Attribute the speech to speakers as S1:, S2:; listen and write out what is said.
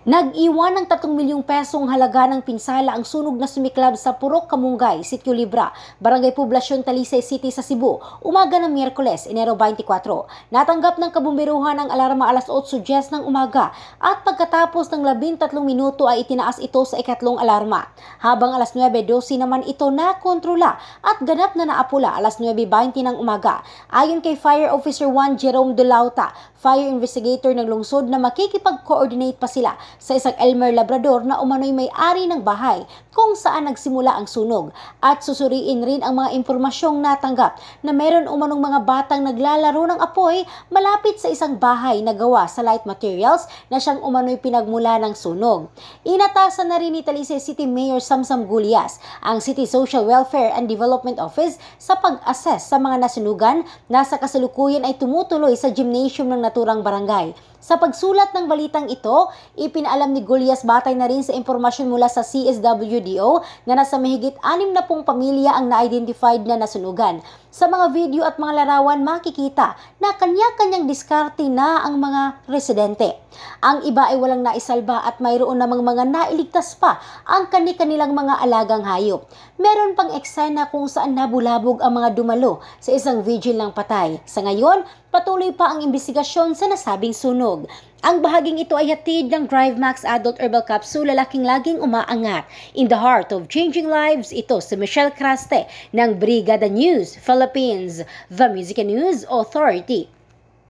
S1: Nag-iwan ng 3 milyong pesong halaga ng pinsala ang sunog na sumiklab sa Purok Kamunggay, Sitio Libra, Barangay Poblasyon, Talisay City sa Cebu, umaga ng Miyerkules, Enero 24. Natanggap ng kabumbiruhan ang alarma alas 8:10 ng umaga at pagkatapos ng 13 minuto ay itinaas ito sa ikatlong alarma. Habang alas 9:12 naman ito nakontrola at ganap na naapula alas 9:20 ng umaga. Ayon kay Fire Officer 1 Jerome Dolauta, fire investigator ng lungsod na makikipag-coordinate pa sila sa isang Elmer Labrador na umano'y may-ari ng bahay kung saan nagsimula ang sunog at susuriin rin ang mga impormasyong natanggap na meron umanong mga batang naglalaro ng apoy malapit sa isang bahay na gawa sa light materials na siyang umano'y pinagmula ng sunog. Inatasan na rin ni Talisay City Mayor Samsam Gulyas ang City Social Welfare and Development Office sa pag-assess sa mga nasunugan na sa kasalukuyan ay tumutuloy sa gymnasium ng naturang barangay. Sa pagsulat ng balitang ito, ipinaalam ni Gulyas batay na rin sa impormasyon mula sa CSWDO na nasa mahigit 60 pamilya ang na-identified na nasunugan. Sa mga video at mga larawan makikita na kanya-kanyang diskarte na ang mga residente. Ang iba ay walang naisalba at mayroon namang mga nailigtas pa ang kani-kanilang mga alagang hayop. Meron pang eksena kung saan nabulabog ang mga dumalo sa isang vigil ng patay. Sa ngayon, patuloy pa ang imbestigasyon sa nasabing sunog. Ang bahaging ito ay hatid ng Drive Max Adult Herbal Capsule, lalaking laging umaangat. In the heart of changing lives, ito si Michelle Craste ng Brigada News Philippines, The Music and News Authority.